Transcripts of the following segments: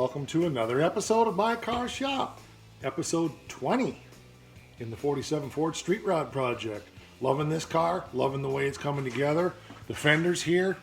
welcome to another episode of My Car Shop, episode 20 in the 47 Ford Street Rod Project. Loving this car, loving the way it's coming together. The fenders here,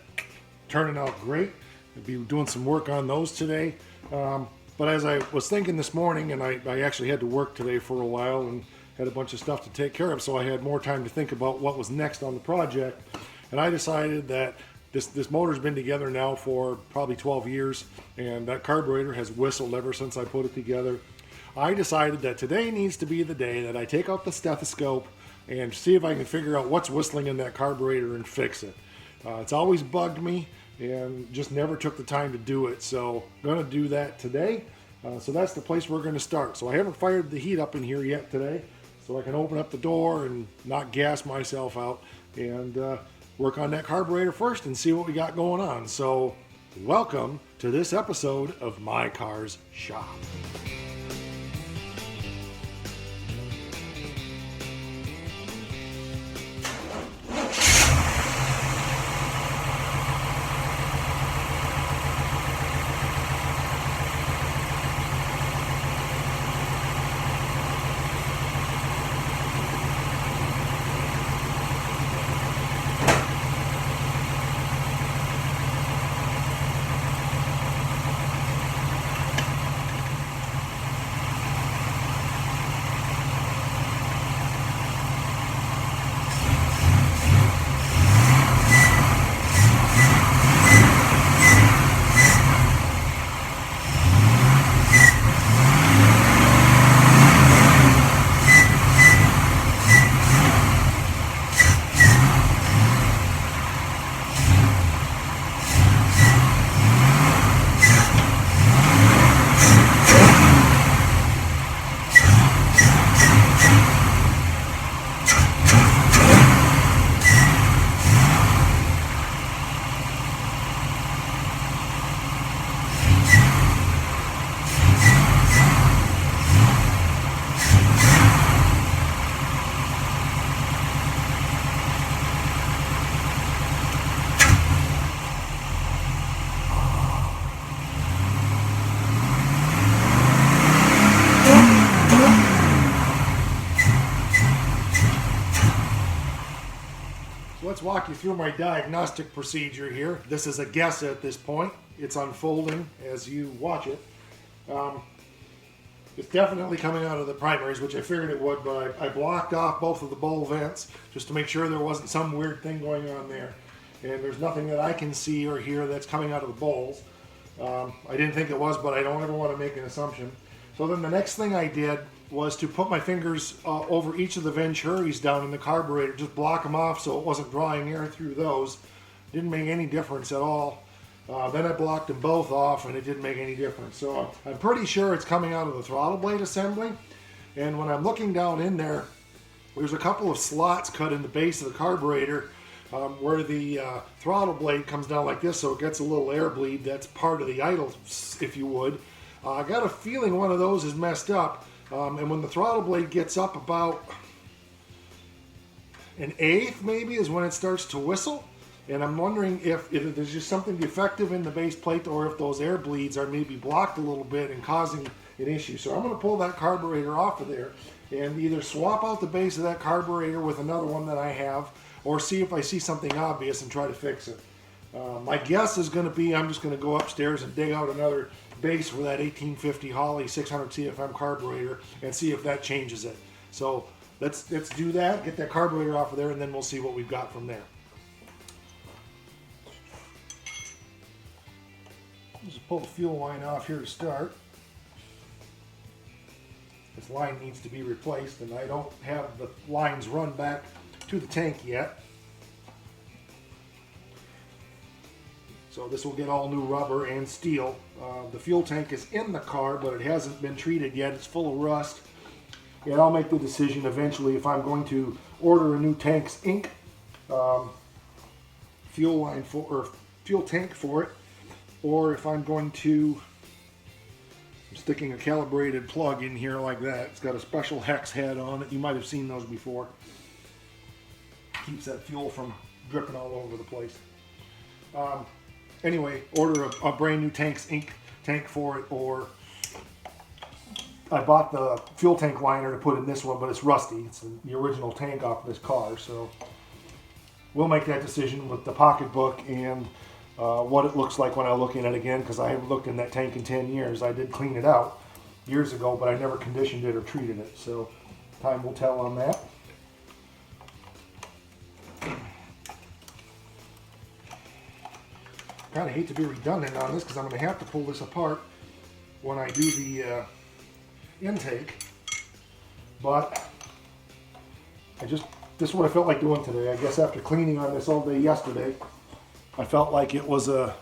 turning out great. I'll be doing some work on those today. But as I was thinking this morning, and I actually had to work today for a while and had a bunch of stuff to take care of, so I had more time to think about what was next on the project. And I decided that this motor's been together now for probably 12 years, and that carburetor has whistled ever since I put it together. I decided that today needs to be the day that I take out the stethoscope and see if I can figure out what's whistling in that carburetor and fix it. It's always bugged me and just never took the time to do it, so I'm going to do that today. So that's the place we're going to start. So I haven't fired the heat up in here yet today, so I can open up the door and not gas myself out and work on that carburetor first and see what we got going on. So welcome to this episode of My Car's Shop. Let's walk you through my diagnostic procedure here. This is a guess at this point. It's unfolding as you watch it. It's definitely coming out of the primaries, which I figured it would, but I blocked off both of the bowl vents just to make sure there wasn't some weird thing going on there. And there's nothing that I can see or hear that's coming out of the bowls. I didn't think it was, but I don't ever want to make an assumption. So then the next thing I did was to put my fingers over each of the venturis down in the carburetor, just block them off so it wasn't drawing air through those. Didn't make any difference at all. Then I blocked them both off and it didn't make any difference. So I'm pretty sure it's coming out of the throttle blade assembly. And when I'm looking down in there, there's a couple of slots cut in the base of the carburetor where the throttle blade comes down like this, so it gets a little air bleed. That's part of the idle, if you would. I got a feeling one of those is messed up. And when the throttle blade gets up about an eighth, maybe, is when it starts to whistle. And I'm wondering if there's just something defective in the base plate, or if those air bleeds are maybe blocked a little bit and causing an issue. So I'm going to pull that carburetor off of there and either swap out the base of that carburetor with another one that I have, or see if I see something obvious and try to fix it. My guess is going to be I'm just going to go upstairs and dig out another base for that 1850 Holley 600 CFM carburetor and see if that changes it. So let's do that, get that carburetor off of there, and then we'll see what we've got from there. Just pull the fuel line off here to start. This line needs to be replaced, and I don't have the lines run back to the tank yet. So this will get all new rubber and steel. The fuel tank is in the car, but it hasn't been treated yet. It's full of rust. And I'll make the decision eventually if I'm going to order a new Tanks Inc. Fuel tank for it, or if I'm going to sticking a calibrated plug in here like that. It's got a special hex head on it. You might have seen those before. Keeps that fuel from dripping all over the place. Anyway, order a brand new Tanks Inc. tank for it, or I bought the fuel tank liner to put in this one, but it's rusty. It's the original tank off of this car, so we'll make that decision with the pocketbook and what it looks like when I look in it again, because I haven't looked in that tank in 10 years. I did clean it out years ago, but I never conditioned it or treated it, so time will tell on that. Kind of hate to be redundant on this because I'm going to have to pull this apart when I do the intake, but this is what I felt like doing today. I guess after cleaning on this all day yesterday, I felt like it was a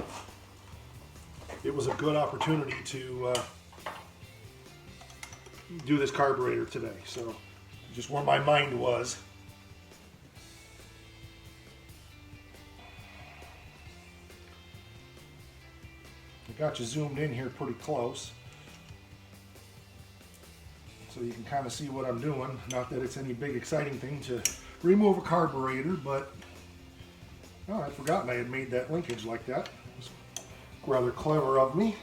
good opportunity to do this carburetor today. So just where my mind was. I got you zoomed in here pretty close, so you can kind of see what I'm doing. Not that it's any big exciting thing to remove a carburetor, but oh, I'd forgotten I had made that linkage like that. It was rather clever of me.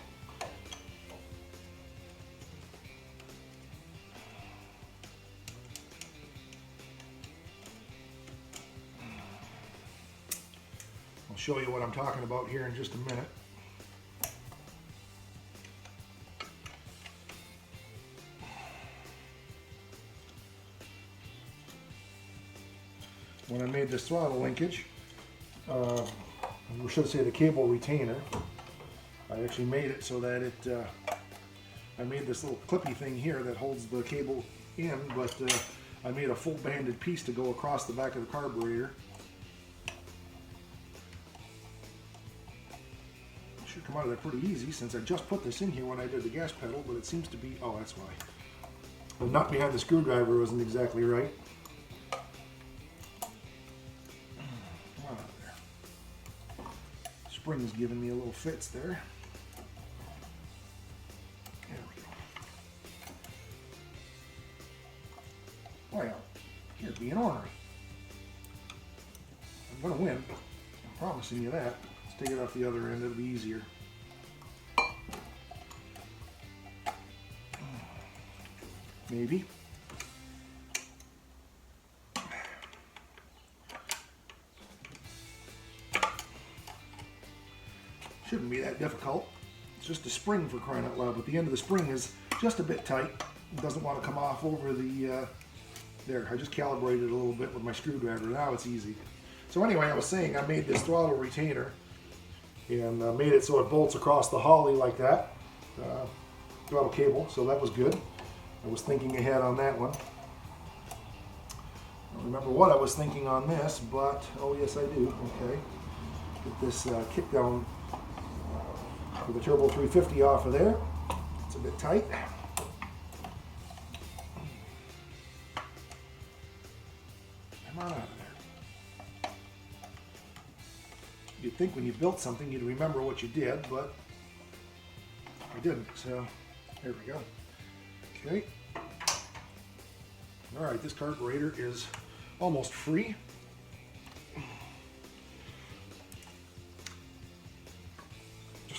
I'll show you what I'm talking about here in just a minute. When I made this throttle linkage, we should say the cable retainer, I actually made it so that I made this little clippy thing here that holds the cable in, but I made a full banded piece to go across the back of the carburetor. It should come out of there pretty easy since I just put this in here when I did the gas pedal, but it seems to be, oh, that's why. The nut behind the screwdriver wasn't exactly right. Spring's giving me a little fits there. There we go. Well, you're being ornery. I'm going to win. I'm promising you that. Let's take it off the other end. It'll be easier. Maybe. Shouldn't be that difficult. It's just a spring, for crying out loud, but the end of the spring is just a bit tight. It doesn't want to come off over the, there, I just calibrated it a little bit with my screwdriver. Now it's easy. So anyway, I was saying I made this throttle retainer and made it so it bolts across the Holley like that, throttle cable, so that was good. I was thinking ahead on that one. I don't remember what I was thinking on this, but, oh yes I do, okay. Get this kick down for the Turbo 350 off of there. It's a bit tight. Come on out of there. You'd think when you built something you'd remember what you did, but I didn't, so there we go. Okay. Alright, this carburetor is almost free.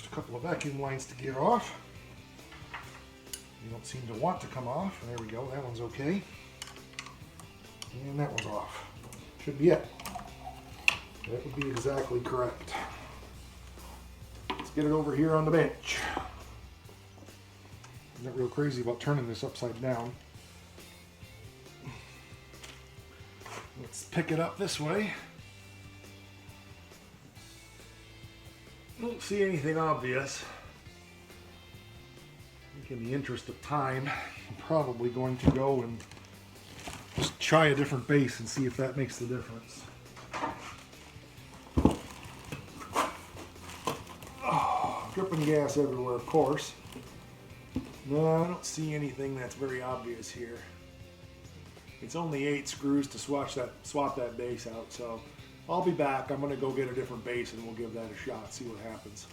Couple of vacuum lines to get off. You don't seem to want to come off. There we go. That one's okay. And that one's off. Should be it. That would be exactly correct. Let's get it over here on the bench. I'm not real crazy about turning this upside down. Let's pick it up this way. Don't see anything obvious. I think in the interest of time, I'm probably going to go and just try a different base and see if that makes the difference. Oh, dripping gas everywhere, of course. No, I don't see anything that's very obvious here. It's only 8 screws to swap that base out, so I'll be back. I'm going to go get a different base and we'll give that a shot, see what happens.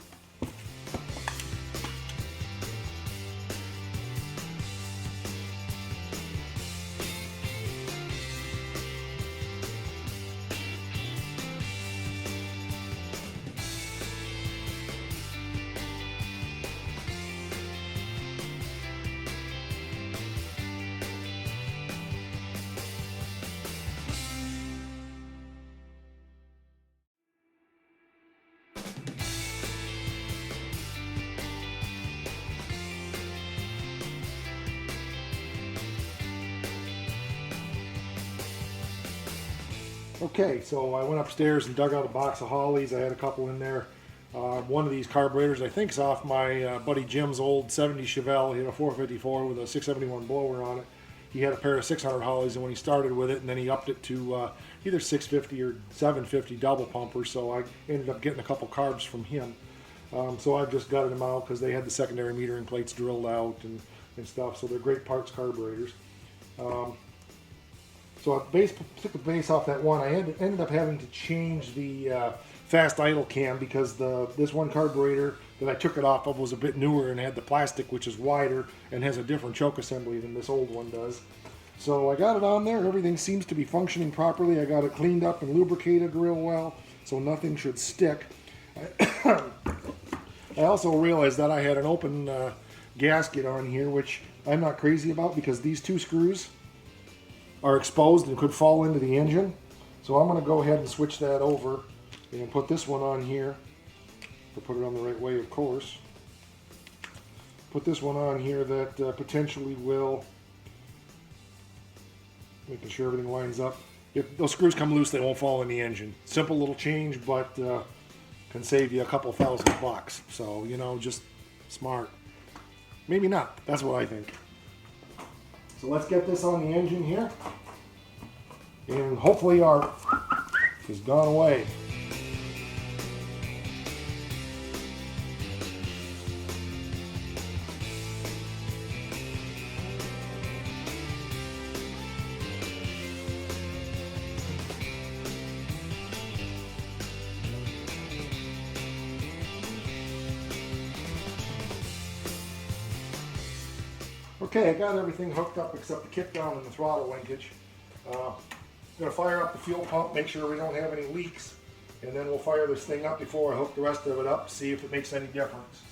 Okay, so I went upstairs and dug out a box of Holleys. I had a couple in there. One of these carburetors, I think, is off my buddy Jim's old 70 Chevelle. He had a 454 with a 671 blower on it. He had a pair of 600 Holleys, and when he started with it, and then he upped it to either 650 or 750 double pumper, so I ended up getting a couple carbs from him. So I've just gutted them out because they had the secondary metering plates drilled out and stuff, so they're great parts carburetors. So I took the base off that one. I ended up having to change the fast idle cam because this one carburetor that I took it off of was a bit newer and had the plastic, which is wider and has a different choke assembly than this old one does. So I got it on there. Everything seems to be functioning properly. I got it cleaned up and lubricated real well, so nothing should stick. I also realized that I had an open gasket on here, which I'm not crazy about because these two screws are exposed and could fall into the engine. So I'm going to go ahead and switch that over and put this one on here. I'll put it on the right way, of course. Put this one on here that potentially will, making sure everything lines up. If those screws come loose, they won't fall in the engine. Simple little change, but can save you a couple $1,000. So, you know, just smart. Maybe not. That's what I think. So let's get this on the engine here. And hopefully our has gone away. Okay, I got everything hooked up except the kick down and the throttle linkage. I'm going to fire up the fuel pump, make sure we don't have any leaks, and then we'll fire this thing up before I hook the rest of it up, see if it makes any difference.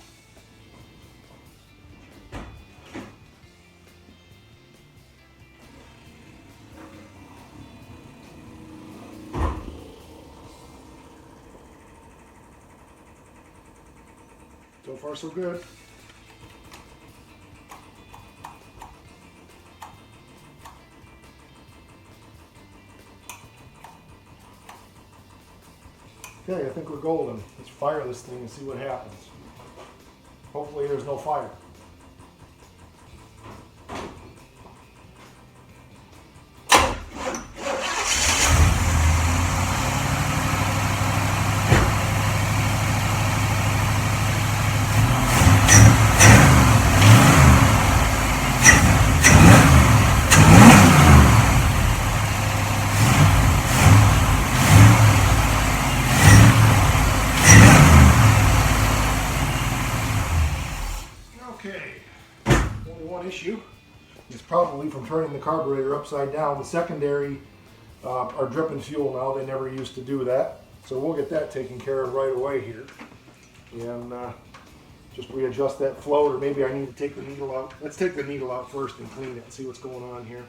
So far so good. Okay, I think we're golden. Let's fire this thing and see what happens. Hopefully there's no fire. Okay, only one issue is probably from turning the carburetor upside down. The secondary are dripping fuel now. They never used to do that. So we'll get that taken care of right away here. And just readjust that float, or maybe I need to take the needle out. Let's take the needle out first and clean it and see what's going on here.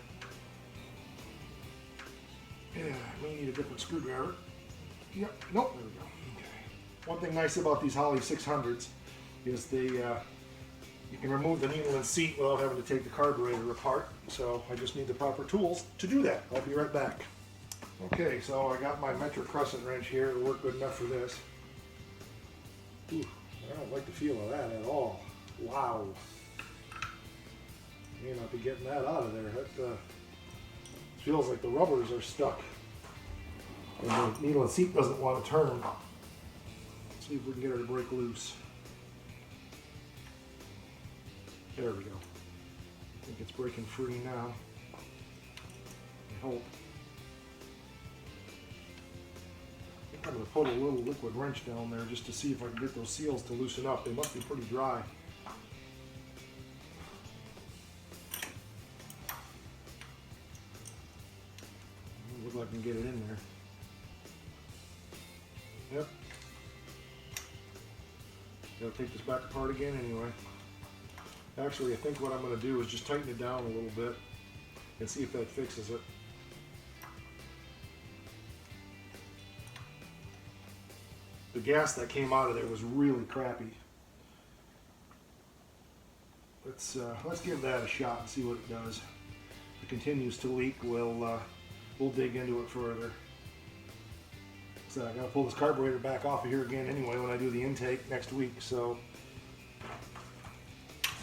Yeah, we need a different screwdriver. Yep, nope, there we go. Okay. One thing nice about these Holley 600s is you can remove the needle and seat without having to take the carburetor apart. So I just need the proper tools to do that. I'll be right back. Okay, so I got my metric crescent wrench here. It'll work good enough for this. Ooh, I don't like the feel of that at all. Wow. May not be getting that out of there. That feels like the rubbers are stuck. And the needle and seat doesn't want to turn. Let's see if we can get her to break loose. There we go. I think it's breaking free now. I hope. I think I'm going to put a little liquid wrench down there just to see if I can get those seals to loosen up. They must be pretty dry. Looks like I can get it in there. Yep. Gotta take this back apart again anyway. Actually, I think what I'm going to do is just tighten it down a little bit and see if that fixes it. The gas that came out of there was really crappy. Let's give that a shot and see what it does. If it continues to leak, we'll dig into it further. So I gotta pull this carburetor back off of here again anyway when I do the intake next week. So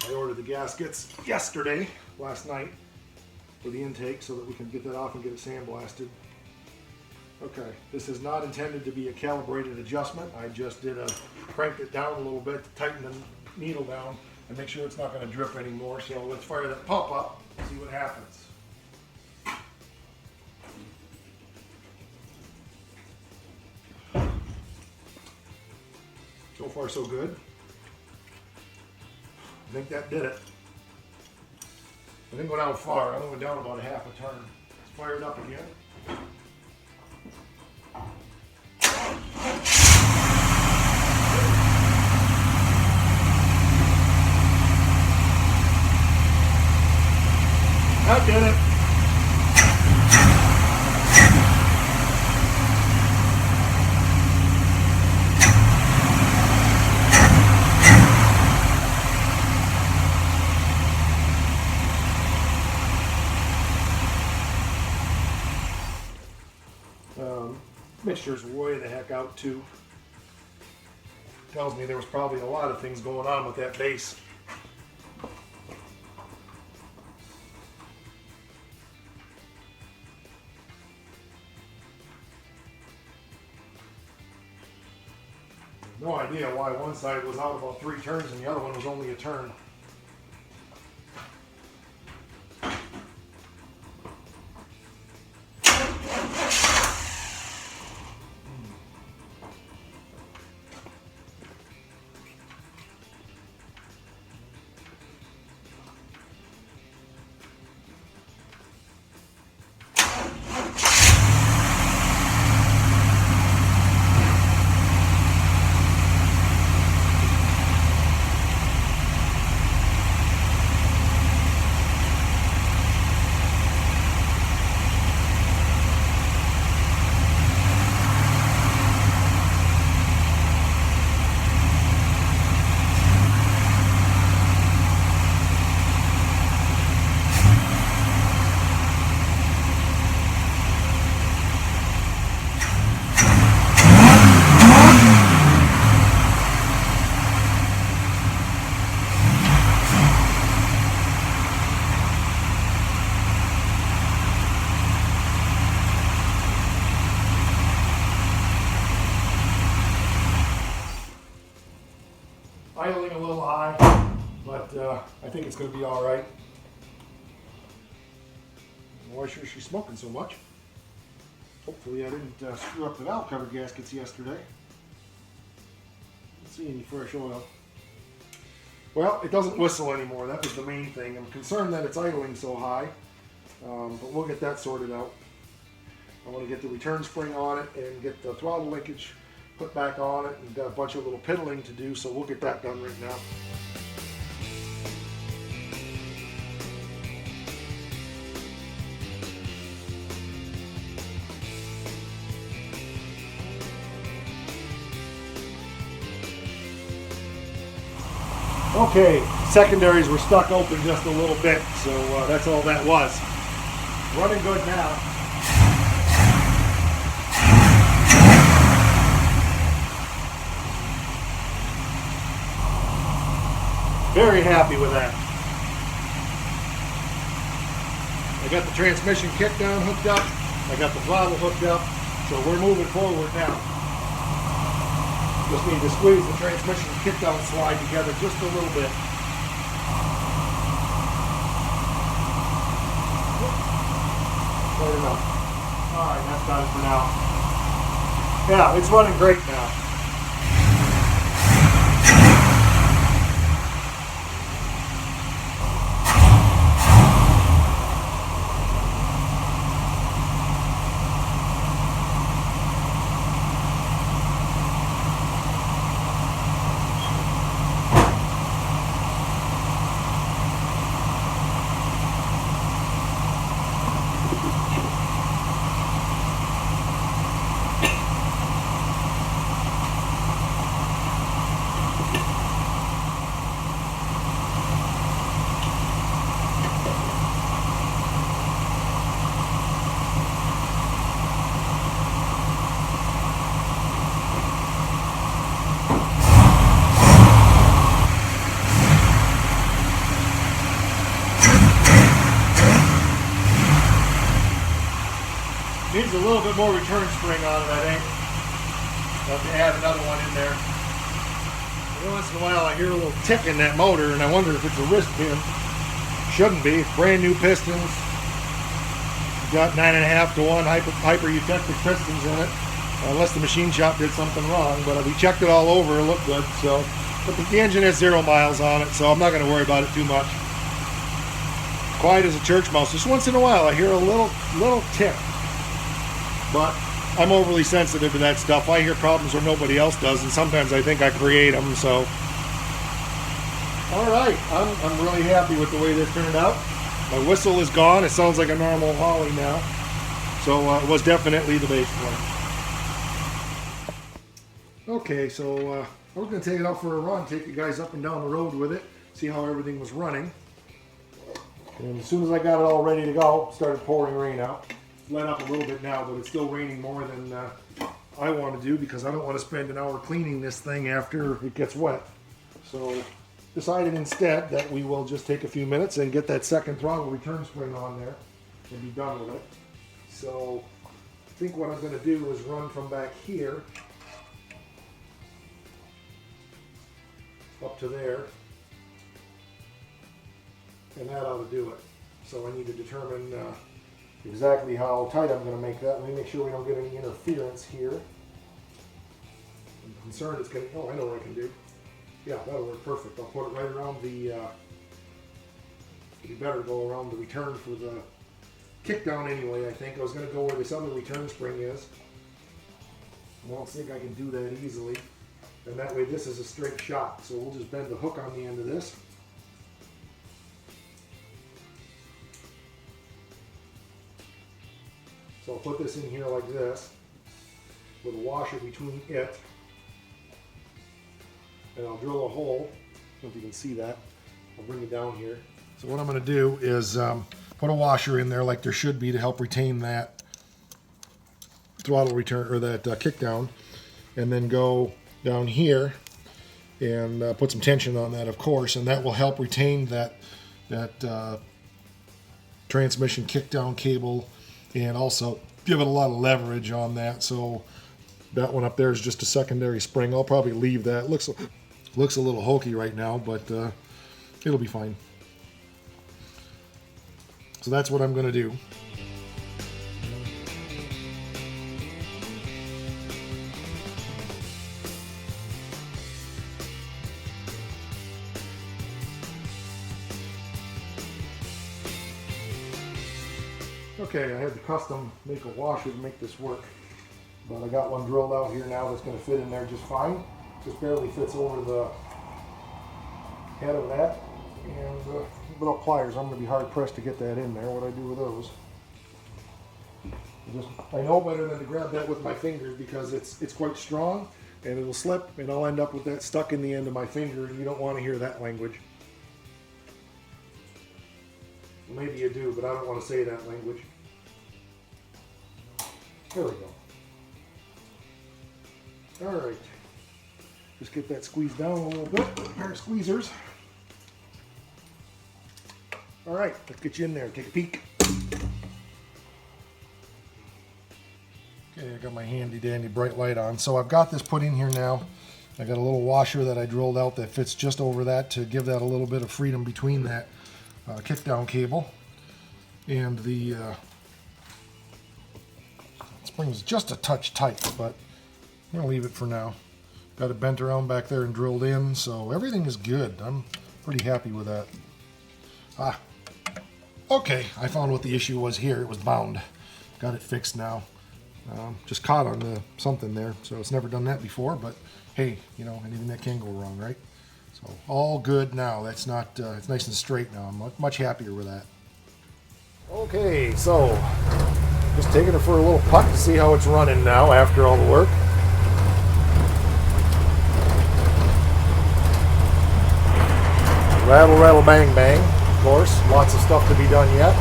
I ordered the gaskets last night, for the intake so that we can get that off and get it sandblasted. Okay, this is not intended to be a calibrated adjustment. I just cranked it down a little bit to tighten the needle down and make sure it's not going to drip anymore. So let's fire that pump up and see what happens. So far so good. I think that did it. I didn't go down far, I only went down about a half a turn. Let's fire it up again. That did it. Mixture's way the heck out too. Tells me there was probably a lot of things going on with that base. No idea why one side was out about 3 turns and the other one was only a turn. Idling a little high, but I think it's going to be all right. Why sure she's smoking so much? Hopefully I didn't screw up the valve cover gaskets yesterday. Let's see any fresh oil. Well, it doesn't whistle anymore. That was the main thing. I'm concerned that it's idling so high, but we'll get that sorted out. I want to get the return spring on it and get the throttle linkage put back on it, and got a bunch of little piddling to do, so we'll get that done right now. Okay, secondaries were stuck open just a little bit, so that's all that was. Running good now. Very happy with that. I got the transmission kickdown hooked up. I got the throttle hooked up. So we're moving forward now. Just need to squeeze the transmission kickdown slide together just a little bit. Clear enough. Alright, that's got it for now. Yeah, it's running great now. needs a little bit more return spring on it, I think. I'll have to add another one in there. Every once in a while I hear a little tick in that motor and I wonder if it's a wrist pin. Shouldn't be. It's brand new pistons. Got 9.5 to 1 hyper eutectic pistons in it. Unless the machine shop did something wrong, but we checked it all over, it looked good. So, but the engine has 0 miles on it, so I'm not going to worry about it too much. Quiet as a church mouse. Just once in a while I hear a little tick. But I'm overly sensitive to that stuff. I hear problems where nobody else does, and sometimes I think I create them. So, all right, I'm really happy with the way this turned out. My whistle is gone. It sounds like a normal Holley now. So it was definitely the base one. Okay, so I was going to take it out for a run, take you guys up and down the road with it, see how everything was running. And as soon as I got it all ready to go, it started pouring rain out. Let up a little bit now, but it's still raining more than I want to do because I don't want to spend an hour cleaning this thing after it gets wet. So decided instead that we will just take a few minutes and get that second throttle return spring on there and be done with it. So I think what I'm going to do is run from back here up to there, and that ought to do it. So I need to determine exactly how tight I'm going to make that. Let me make sure we don't get any interference here. I'm concerned it's going to, oh, I know what I can do. Yeah, that'll work perfect. I'll put it right around the, it'd be better to go around the return for the kick down anyway, I think. I was going to go where this other return spring is. I don't think I can do that easily. And that way this is a straight shot. So we'll just bend the hook on the end of this. So I'll put this in here like this with a washer between it. And I'll drill a hole. I don't know if you can see that. I'll bring it down here. So what I'm going to do is put a washer in there like there should be to help retain that throttle return or that kick down, and then go down here and put some tension on that, of course, and that will help retain that transmission kick down cable and also give it a lot of leverage on that. So that one up there is just a secondary spring. I'll probably leave that. Looks a little hokey right now, but it'll be fine. So that's what I'm going to do. Okay, I had to custom make a washer to make this work, but I got one drilled out here now that's going to fit in there just fine. Just barely fits over the head of that, and without pliers I'm going to be hard pressed to get that in there. What do I do with those? I know better than to grab that with my fingers because it's quite strong and it'll slip and I'll end up with that stuck in the end of my finger, and you don't want to hear that language. Well, maybe you do, but I don't want to say that language. There we go. All right. Just get that squeezed down a little bit with a pair of squeezers. All right, let's get you in there. Take a peek. Okay, I got my handy dandy bright light on. So I've got this put in here now. I got a little washer that I drilled out that fits just over that to give that a little bit of freedom between that kick down cable and the spring is just a touch tight, but I'm gonna leave it for now. Got it bent around back there and drilled in, so everything is good. I'm pretty happy with that. Okay, I found what the issue was here. It was bound. Got it fixed now. Just caught on something there, so it's never done that before, but hey, you know, anything that can go wrong, right? So all good now. That's not, it's nice and straight now. I'm much happier with that. Okay, so just taking it for a little putt to see how it's running now after all the work. Rattle, rattle, bang, bang. Of course, lots of stuff to be done yet,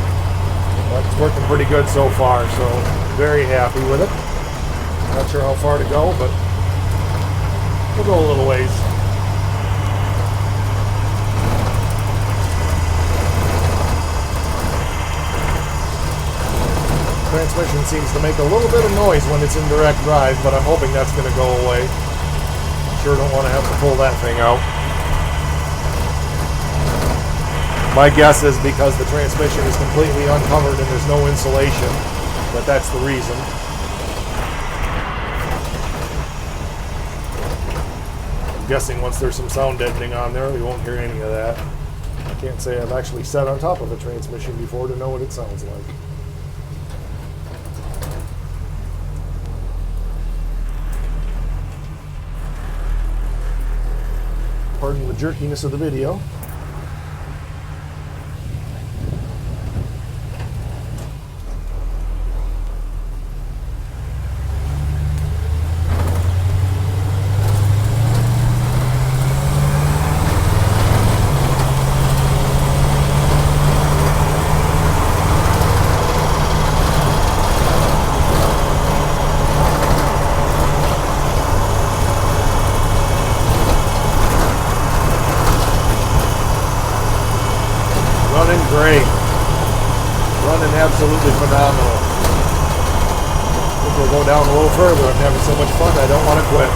but it's working pretty good so far, so very happy with it. Not sure how far to go, but we'll go a little ways. Transmission seems to make a little bit of noise when it's in direct drive, but I'm hoping that's going to go away. Sure don't want to have to pull that thing out. My guess is because the transmission is completely uncovered and there's no insulation, but that's the reason. I'm guessing once there's some sound deadening on there, we won't hear any of that. I can't say I've actually sat on top of a transmission before to know what it sounds like. Pardon the jerkiness of the video. Running great. Running absolutely phenomenal. I think we'll go down a little further. I'm having so much fun, I don't want to quit.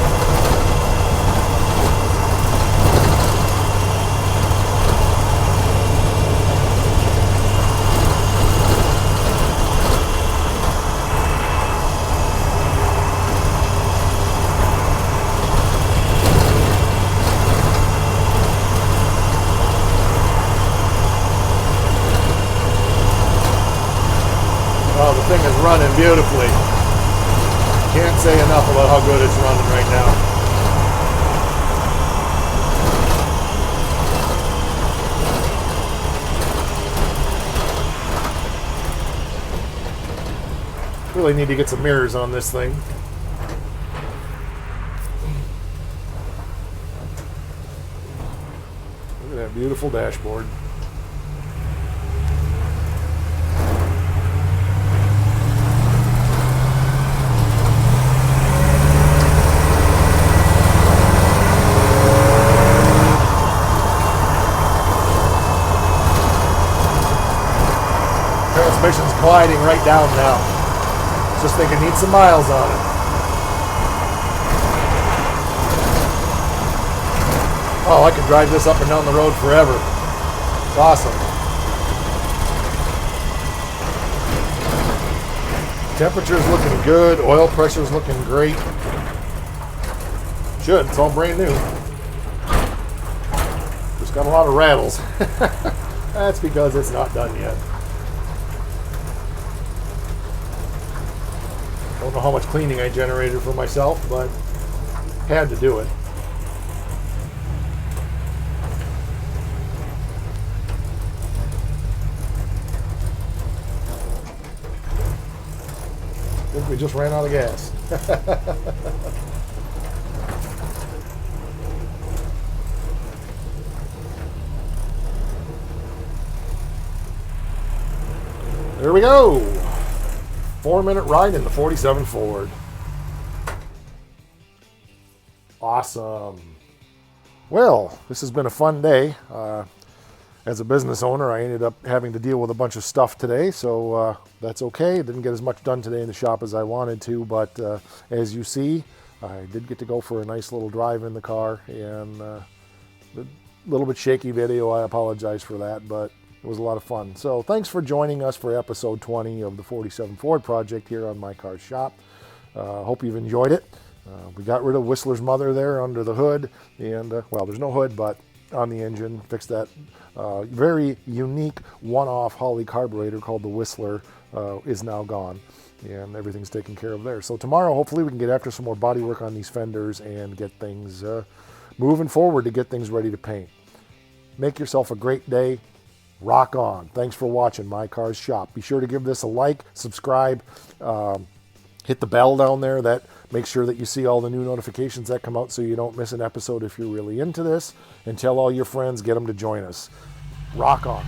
Oh, the thing is running beautifully. Can't say enough about how good it's running right now. Really need to get some mirrors on this thing. Look at that beautiful dashboard. Transmission's gliding right down now. Just think it needs some miles on it. Oh, I could drive this up and down the road forever. It's awesome. Temperature's looking good. Oil pressure's looking great. Should. It's all brand new. Just got a lot of rattles. That's because it's not done yet. Don't know how much cleaning I generated for myself, but had to do it. I think we just ran out of gas. There we go. 4-minute ride in the 47 Ford. Awesome. Well, this has been a fun day. As a business owner, I ended up having to deal with a bunch of stuff today, so that's okay. Didn't get as much done today in the shop as I wanted to, but as you see, I did get to go for a nice little drive in the car, and a little bit shaky video. I apologize for that, but it was a lot of fun. So thanks for joining us for episode 20 of the 47 Ford project here on My Car's Shop. Hope you've enjoyed it. We got rid of Whistler's mother there under the hood, and well, there's no hood, but on the engine, fixed that very unique one-off Holley carburetor called the Whistler is now gone, and everything's taken care of there. So tomorrow, hopefully, we can get after some more body work on these fenders and get things moving forward to get things ready to paint. Make yourself a great day. Rock on. Thanks for watching My Car's Shop. Be sure to give this a like, subscribe, hit the bell down there. That makes sure that you see all the new notifications that come out so you don't miss an episode if you're really into this. And tell all your friends, get them to join us. Rock on.